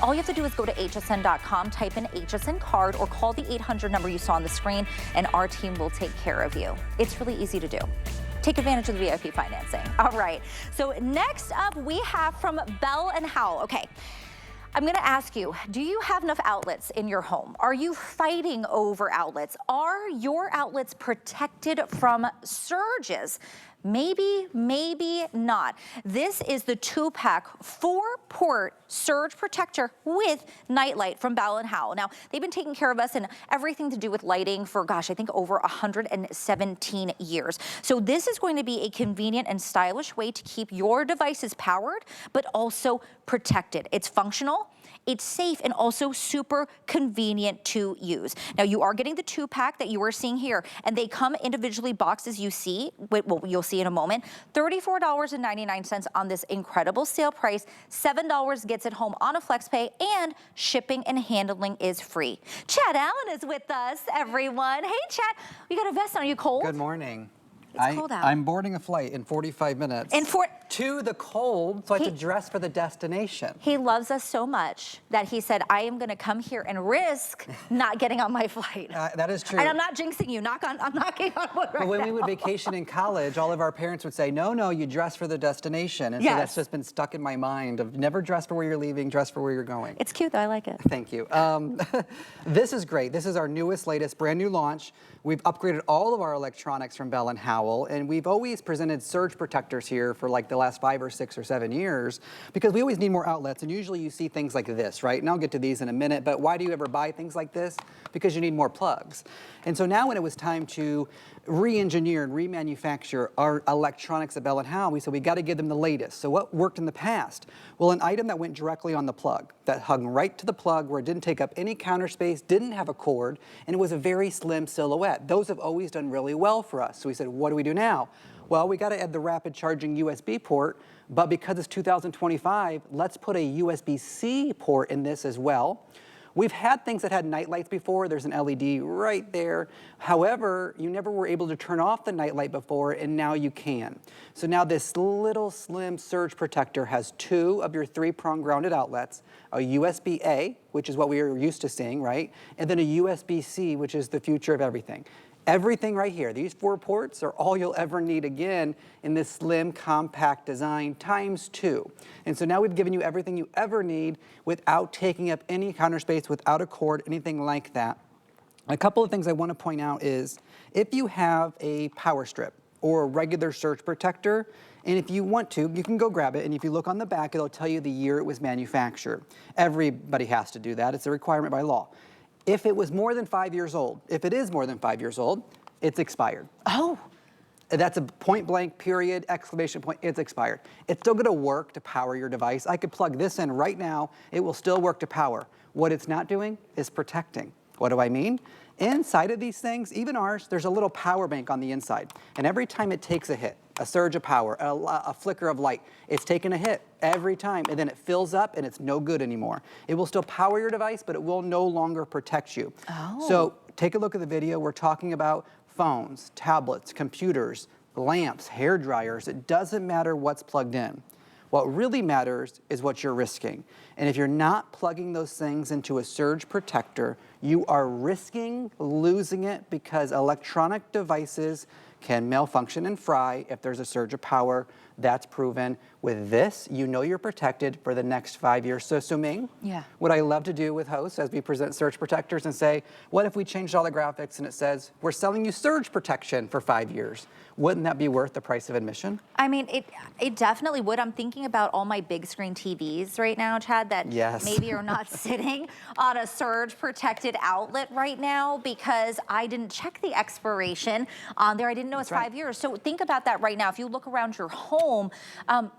All you have to do is go to hsn.com, type in HSN card, or call the 800 number you saw on the screen, and our team will take care of you. It's really easy to do. Take advantage of the VIP financing. All right, so next up we have from Bell and Howell. Okay, I'm gonna ask you, do you have enough outlets in your home? Are you fighting over outlets? Are your outlets protected from surges? Maybe, maybe not. This is the 2-pack 4-port surge protector with nightlight from Bell and Howell. Now, they've been taking care of us in everything to do with lighting for, gosh, I think over 117 years. So this is going to be a convenient and stylish way to keep your devices powered, but also protected. It's functional, it's safe, and also super convenient to use. Now, you are getting the 2-pack that you are seeing here, and they come individually boxed, as you see. Well, you'll see in a moment. $34.99 on this incredible sale price. $7 gets it home on a FlexPay, and shipping and handling is free. Chad Allen is with us, everyone. Hey, Chad, you got a vest on. Are you cold? Good morning. It's cold out. I'm boarding a flight in 45 minutes. To the cold, so I have to dress for the destination. He loves us so much that he said, I am going to come here and risk not getting on my flight. That is true. And I'm not jinxing you. I'm knocking on wood right But when now. we would vacation in college, all of our parents would say, no, no, you dress for the destination. And so that's just been stuck in my mind of never dress for where you're leaving, dress for where you're going. It's cute, though. I like it. Thank you. This is great. This is our newest, latest, brand new launch. We've upgraded all of our electronics from Bell and Howell, and we've always presented surge protectors here for like the last 5 or 6 or 7 years because we always need more outlets, and usually you see things like this, right? And I'll get to these in a minute, but why do you ever buy things like this? Because you need more plugs. And so now when it was time to re-engineer and remanufacture our electronics at Bell and Howell, we said we got to give them the latest. So what worked in the past? Well, an item that went directly on the plug, that hung right to the plug where it didn't take up any counter space, didn't have a cord, and it was a very slim silhouette. Those have always done really well for us. So we said, what do we do now? Well, we got to add the rapid charging USB port, but because it's 2025, let's put a USB-C port in this as well. We've had things that had night lights before. There's an LED right there. However, you never were able to turn off the night light before, and now you can. So now this little slim surge protector has 2 of your 3-prong grounded outlets, a USB-A, which is what we are used to seeing, right? And then a USB-C, which is the future of everything. Everything right here, these 4 ports are all you'll ever need again in this slim, compact design times 2. And so now we've given you everything you ever need without taking up any counter space, without a cord, anything like that. A couple of things I want to point out is if you have a power strip or a regular surge protector, and if you want to, you can go grab it, and if you look on the back, it'll tell you the year it was manufactured. Everybody has to do that. It's a requirement by law. If it was more than 5 years old, if it is more than 5 years old, it's expired. Oh. That's a point blank, period, exclamation point, it's expired. It's still gonna work to power your device. I could plug this in right now, it will still work to power. What it's not doing is protecting. What do I mean? Inside of these things, even ours, there's a little power bank on the inside. And every time it takes a hit, a surge of power, a flicker of light, it's taking a hit every time, and then it fills up and it's no good anymore. It will still power your device, but it will no longer protect you. Oh. So take a look at the video. We're talking about phones, tablets, computers, lamps, hair dryers. It doesn't matter what's plugged in. What really matters is what you're risking. And if you're not plugging those things into a surge protector, you are risking losing it because electronic devices can malfunction and fry if there's a surge of power. That's proven. With this, you know you're protected for the next 5 years. So Ming, what I love to do with hosts as we present surge protectors and say, what if we changed all the graphics and it says, we're selling you surge protection for 5 years? Wouldn't that be worth the price of admission? I mean, it definitely would. I'm thinking about all my big screen TVs right now, Chad, that maybe are not sitting on a surge protected outlet right now because I didn't check the expiration on there. I didn't know it's 5 years. So think about that right now. If you look around your home,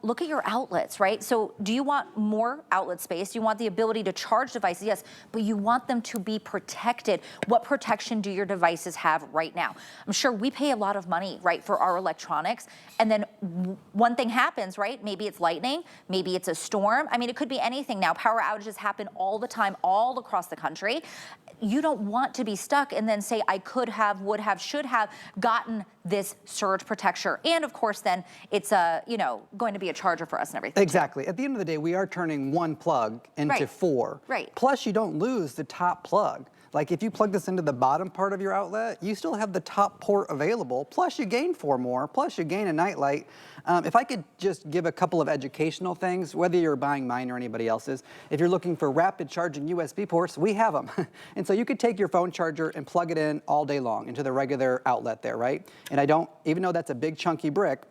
look at your outlets, right? So do you want more outlet space? You want the ability to charge devices? Yes, but you want them to be protected. What protection do your devices have right now? I'm sure we pay a lot of money, right, for our electronics, and then one thing happens, right? Maybe it's lightning, maybe it's a storm. I mean, it could be anything now. Power outages happen all the time, all across the country. You don't want to be stuck and then say, I could have, would have, should have gotten this surge protector. And of course, then it's a you know, going to be a charger for us and everything. Exactly. At the end of the day, we are turning one plug into four. Right. Plus, you don't lose the top plug. Like if you plug this into the bottom part of your outlet, you still have the top port available, plus you gain 4 more, plus you gain a nightlight. If I could just give a couple of educational things, whether you're buying mine or anybody else's, if you're looking for rapid charging USB ports, we have them. And so you could take your phone charger and plug it in all day long into the regular outlet there, right? And I don't, even though that's a big chunky brick,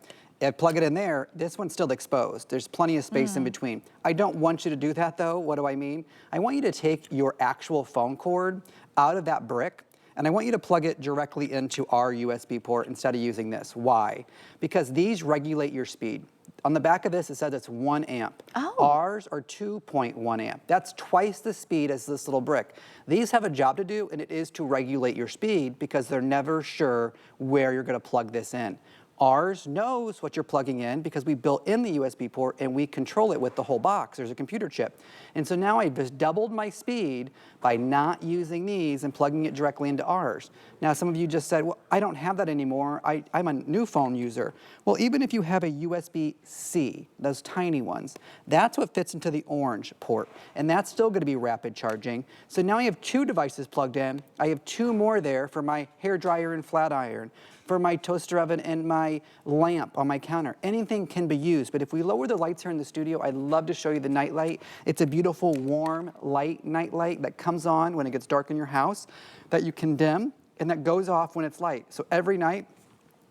plug it in there, this one's still exposed. There's plenty of space in between. I don't want you to do that though. What do I mean? I want you to take your actual phone cord out of that brick, and I want you to plug it directly into our USB port instead of using this. Why? Because these regulate your speed. On the back of this, it says it's 1 amp. Oh. Ours are 2.1 amp. That's twice the speed as this little brick. These have a job to do, and it is to regulate your speed because they're never sure where you're gonna plug this in. Ours knows what you're plugging in because we built in the USB port and we control it with the whole box. There's a computer chip. And so now I just doubled my speed by not using these and plugging it directly into ours. Now some of you just said, well, I don't have that anymore. I'm a new phone user. Well, even if you have a USB-C, those tiny ones, that's what fits into the orange port. And that's still gonna be rapid charging. So now I have 2 devices plugged in. I have 2 more there for my hair dryer and flat iron, for my toaster oven and my lamp on my counter. Anything can be used, but if we lower the lights here in the studio, I'd love to show you the night light. It's a beautiful, warm, light night light that comes on when it gets dark in your house, that you can dim, and that goes off when it's light. So every night,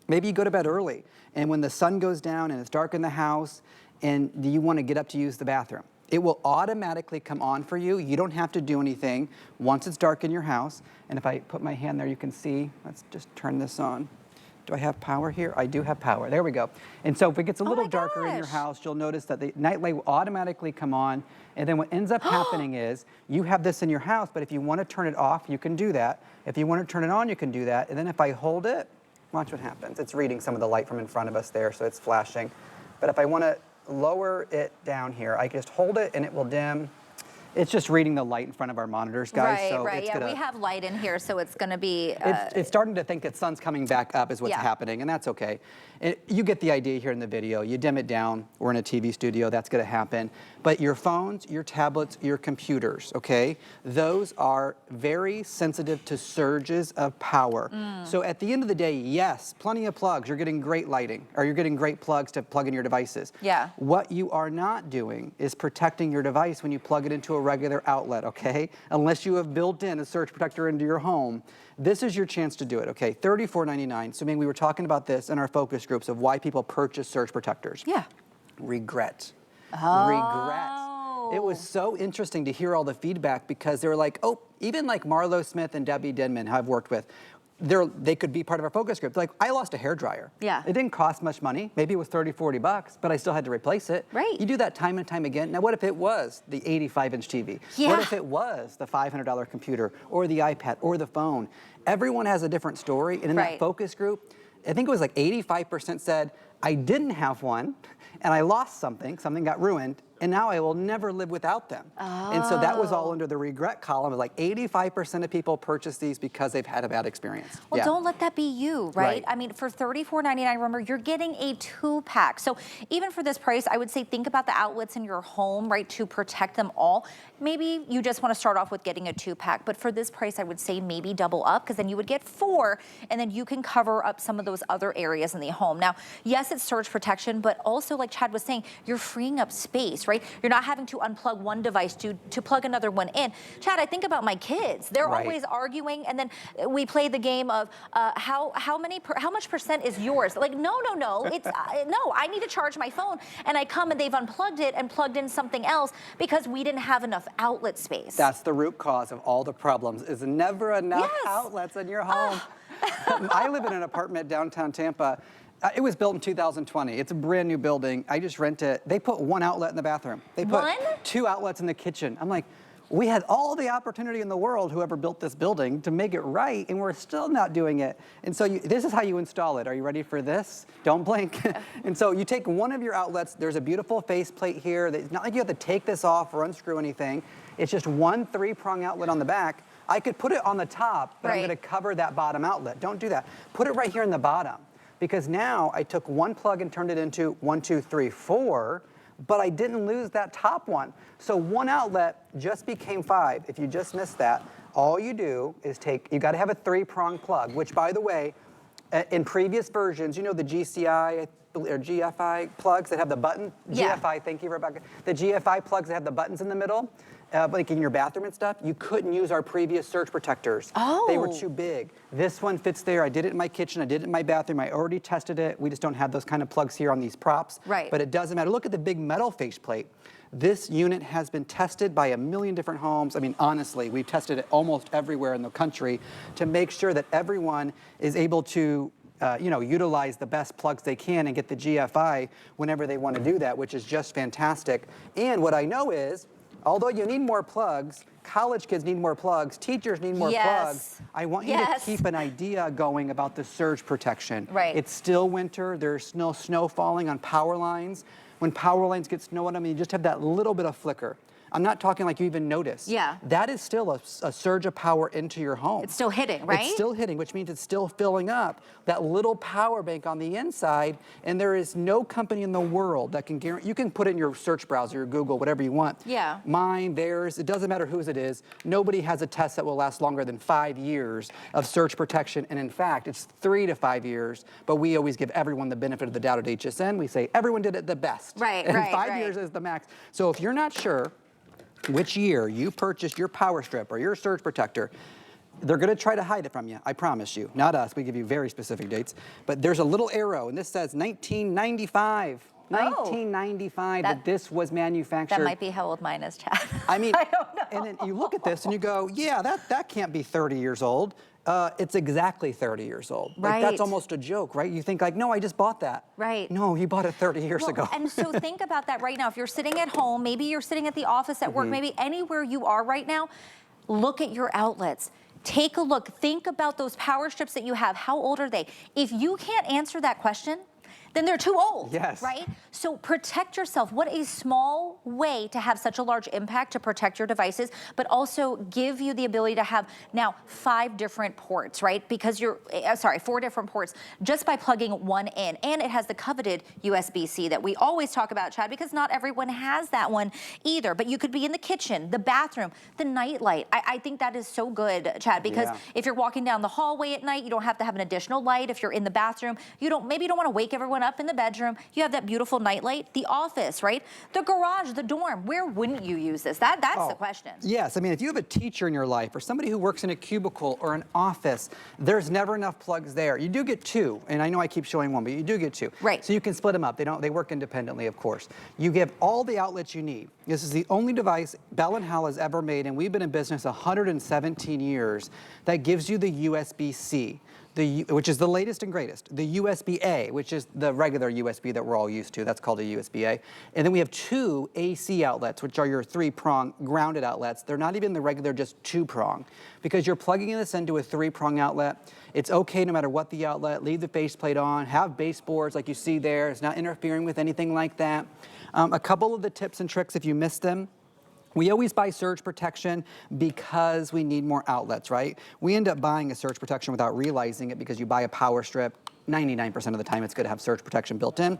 maybe you go to bed early, and when the sun goes down and it's dark in the house, and you want to get up to use the bathroom, it will automatically come on for you. You don't have to do anything once it's dark in your house. And if I put my hand there, you can see, let's just turn this on. Do I have power here? I do have power. There we go. And so if it gets a little darker in your house, you'll notice that the night light will automatically come on. And then what ends up happening is you have this in your house, but if you want to turn it off, you can do that. If you want to turn it on, you can do that. And then if I hold it, watch what happens. It's reading some of the light from in front of us there, so it's flashing. But if I want to lower it down here, I can just hold it and it will dim. It's just reading the light in front of our monitors, guys. Right, so right. it's Yeah, we have light in here, so it's going to be... it's starting to think that sun's coming back up is what's happening, and that's okay. You get the idea here in the video. You dim it down. We're in a TV studio. That's going to happen. But your phones, your tablets, your computers, okay, those are very sensitive to surges of power. So at the end of the day, yes, plenty of plugs. You're getting great lighting, or you're getting great plugs to plug in your devices. Yeah. What you are not doing is protecting your device when you plug it into a regular outlet, okay? Unless you have built in a surge protector into your home. This is your chance to do it, okay? $34.99. So, I mean, we were talking about this in our focus groups of why people purchase surge protectors. Yeah. Regret. Oh. Regret. It was so interesting to hear all the feedback because they were like, oh, even like Marlo Smith and Debbie Denman, who I've worked with, they could be part of our focus group. Like, I lost a hairdryer. Yeah. It didn't cost much money. Maybe it was 30, 40 bucks, but I still had to replace it. Right. You do that time and time again. Now, what if it was the 85-inch TV? Yeah. What if it was the $500 computer or the iPad or the phone? Everyone has a different story. And in that focus group, I think it was like 85% said, I didn't have one, and I lost something got ruined, and now I will never live without them. Oh. And so that was all under the regret column. Like 85% of people purchase these because they've had a bad experience. Well, don't let that be you, right? I mean, for $34.99, remember, you're getting a 2-pack. So even for this price, I would say think about the outlets in your home, right, to protect them all. Maybe you just want to start off with getting a 2-pack, but for this price, I would say maybe double up, because then you would get 4, and then you can cover up some of those other areas in the home. Now, yes, it's surge protection, but also, like Chad was saying, you're freeing up space, right? You're not having to unplug one device to plug another one in. Chad, I think about my kids. They're always arguing, and then we play the game of how much percent is yours? Like, no. It's no. I need to charge my phone, and I come and they've unplugged it and plugged in something else because we didn't have enough outlet space. That's the root cause of all the problems. Is never enough outlets in your home. I live in an apartment downtown Tampa. It was built in 2020. It's a brand new building. I just rent it. They put 1 outlet in the bathroom. They put 2 outlets in the kitchen. I'm like, we had all the opportunity in the world, whoever built this building, to make it right, and we're still not doing it. And so this is how you install it. Are you ready for this? Don't blink. And so you take one of your outlets. There's a beautiful faceplate here. It's not like you have to take this off or unscrew anything. It's just one 3-prong outlet on the back. I could put it on the top, but I'm going to cover that bottom outlet. Don't do that. Put it right here in the bottom. because now I took one plug and turned it into 1, 2, 3, 4, but I didn't lose that top one. So one outlet just became 5. If you just missed that, all you do is you got to have a 3-prong plug, which, by the way, in previous versions, you know, the GCI or GFI plugs that have the button? Yeah. GFI, thank you, Rebecca. The GFI plugs that have the buttons in the middle, like in your bathroom and stuff, you couldn't use our previous surge protectors. Oh. They were too big. This one fits there. I did it in my kitchen. I did it in my bathroom. I already tested it. We just don't have those kind of plugs here on these props. Right. But it doesn't matter. Look at the big metal faceplate. This unit has been tested by a million different homes. I mean, honestly, we've tested it almost everywhere in the country to make sure that everyone is able to utilize the best plugs they can and get the GFI whenever they want to do that, which is just fantastic. And what I know is, although you need more plugs, college kids need more plugs, teachers need more plugs, I want you to keep an idea going about the surge protection. Right. It's still winter. There's no snow falling on power lines. When power lines get snow on them, you just have that little bit of flicker. I'm not talking like you even notice. Yeah. That is still a surge of power into your home. It's still hitting, right? It's still hitting, which means it's still filling up that little power bank on the inside, and there is no company in the world that can guarantee. You can put it in your search browser, your Google, whatever you want. Yeah. Mine, theirs, it doesn't matter whose it is. Nobody has a test that will last longer than 5 years of surge protection, and in fact, it's 3 to 5 years, but we always give everyone the benefit of the doubt at HSN. We say everyone did it the best. Right, and right, 5 years is the max. So if you're not sure which year you purchased your power strip or your surge protector, they're going to try to hide it from you, I promise you. Not us, we give you very specific dates. But there's a little arrow, and this says 1995. 1995 that this was manufactured. That might be how old mine is, Chad. I mean, I don't know. And then you look at this and you go, yeah, that can't be 30 years old. It's exactly 30 years old. Like, that's almost a joke, right? You think like, no, I just bought that. Right. No, you bought it 30 years ago. And so think about that right now. If you're sitting at home, maybe you're sitting at the office at work, maybe anywhere you are right now, look at your outlets. Take a look. Think about those power strips that you have. How old are they? If you can't answer that question, then they're too old, right? So protect yourself. What a small way to have such a large impact to protect your devices, but also give you the ability to have now 5 different ports, right? Because 4 different ports just by plugging one in. And it has the coveted USBC that we always talk about, Chad, because not everyone has that one either. But you could be in the kitchen, the bathroom, the night light. I think that is so good, Chad, because if you're walking down the hallway at night, you don't have to have an additional light. If you're in the bathroom, maybe you don't want to wake everyone up in the bedroom. You have that beautiful nightlight. The office, right? The garage, the dorm. Where wouldn't you use this? That's the question. Yes, I mean, if you have a teacher in your life or somebody who works in a cubicle or an office, there's never enough plugs there. You do get 2, and I know I keep showing 1, but you do get 2. Right. So you can split them up. They work independently, of course. You give all the outlets you need. This is the only device Bell & Howell has ever made, and we've been in business 117 years, that gives you the USB-C. Which is the latest and greatest. The USBA, which is the regular USB that we're all used to. That's called a USBA. And then we have 2 AC outlets, which are your 3-prong grounded outlets. They're not even the regular, just 2-prong. Because you're plugging this into a 3-prong outlet. It's okay no matter what the outlet. Leave the faceplate on. Have baseboards like you see there. It's not interfering with anything like that. A couple of the tips and tricks if you missed them. We always buy surge protection because we need more outlets, right? We end up buying a surge protection without realizing it because you buy a power strip. 99% of the time it's good to have surge protection built in.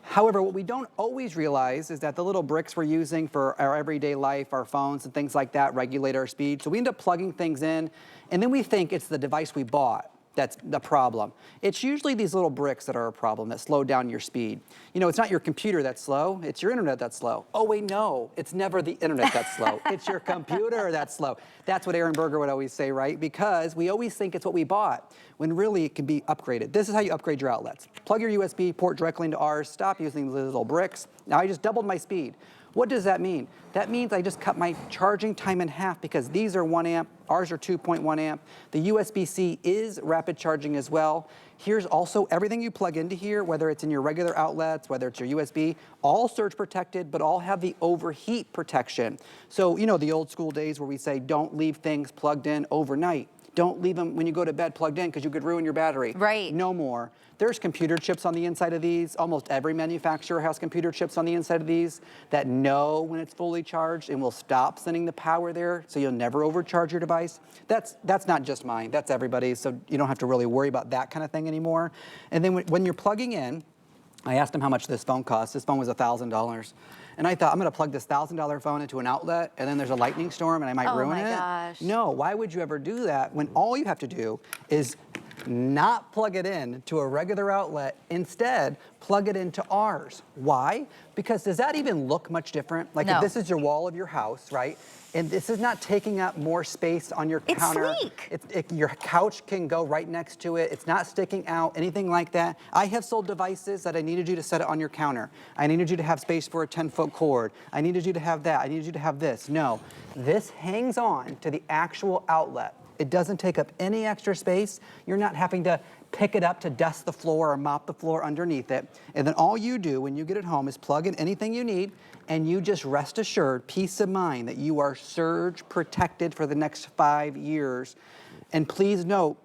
However, what we don't always realize is that the little bricks we're using for our everyday life, our phones and things like that, regulate our speed. So we end up plugging things in, and then we think it's the device we bought that's the problem. It's usually these little bricks that are a problem that slow down your speed. You know, it's not your computer that's slow, it's your internet that's slow. Oh wait, no, it's never the internet that's slow. It's your computer that's slow. That's what Aaron Berger would always say, right? Because we always think it's what we bought, when really it can be upgraded. This is how you upgrade your outlets. Plug your USB port directly into ours, stop using these little bricks. Now I just doubled my speed. What does that mean? That means I just cut my charging time in half because these are 1 amp, ours are 2.1 amp. The USB-C is rapid charging as well. Here's also everything you plug into here, whether it's in your regular outlets, whether it's your USB, all surge protected, but all have the overheat protection. So, you know, the old school days where we say don't leave things plugged in overnight. Don't leave them when you go to bed plugged in because you could ruin your battery. Right. No more. There's computer chips on the inside of these. Almost every manufacturer has computer chips on the inside of these that know when it's fully charged and will stop sending the power there, so you'll never overcharge your device. That's not just mine, that's everybody's, so you don't have to really worry about that kind of thing anymore. And then when you're plugging in, I asked him how much this phone cost. This phone was $1,000. And I thought, I'm gonna plug this $1,000 phone into an outlet and then there's a lightning storm and I might ruin it. Oh my gosh. No, why would you ever do that when all you have to do is not plug it in to a regular outlet, instead plug it into ours. Why? Because does that even look much different? Like No. if this is your wall of your house, right? And this is not taking up more space on your counter. It's sleek. Your couch can go right next to it. It's not sticking out, anything like that. I have sold devices that I needed you to set it on your counter. I needed you to have space for a 10-foot cord. I needed you to have that. I needed you to have this. No, this hangs on to the actual outlet. It doesn't take up any extra space. You're not having to pick it up to dust the floor or mop the floor underneath it. And then all you do when you get it home is plug in anything you need, and you just rest assured, peace of mind, that you are surge protected for the next 5 years. And please note,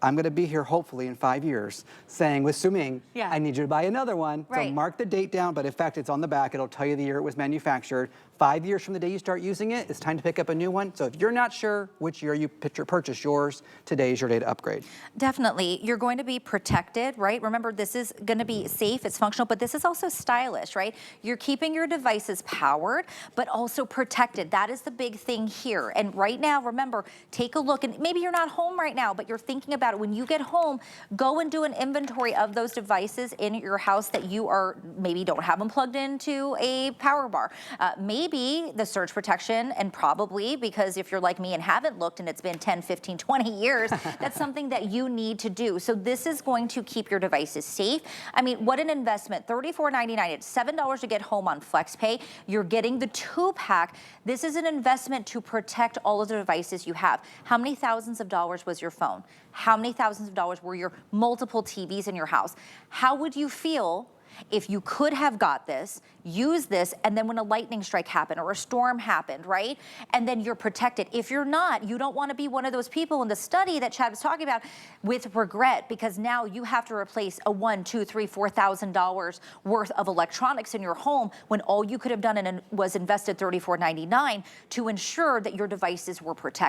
I'm gonna be here hopefully in 5 years saying with Suming, Yeah. I need you to buy another one. Right. So mark the date down, but in fact, it's on the back. It'll tell you the year it was manufactured. 5 years from the day you start using it, it's time to pick up a new one. So if you're not sure which year you purchase yours, today is your day to upgrade. Definitely. You're going to be protected, right? Remember, this is going to be safe, it's functional, but this is also stylish, right? You're keeping your devices powered, but also protected. That is the big thing here. And right now, remember, take a look, and maybe you're not home right now, but you're thinking about it. When you get home, go and do an inventory of those devices in your house that you are, maybe don't have them plugged into a power bar. Maybe the surge protection, and probably, because if you're like me and haven't looked and it's been 10, 15, 20 years, that's something that you need to do. So this is going to keep your devices safe. I mean, what an investment. $34.99. It's $7 to get home on FlexPay. You're getting the 2-pack. This is an investment to protect all of the devices you have. How many thousands of dollars was your phone? How many thousands of dollars were your multiple TVs in your house? How would you feel if you could have got this, use this, and then when a lightning strike happened or a storm happened, right? And then you're protected. If you're not, you don't want to be one of those people in the study that Chad was talking about with regret, because now you have to replace a $1,000, $2,000, $3,000, $4,000 worth of electronics in your home when all you could have done was invested $34.99 to ensure that your devices were protected.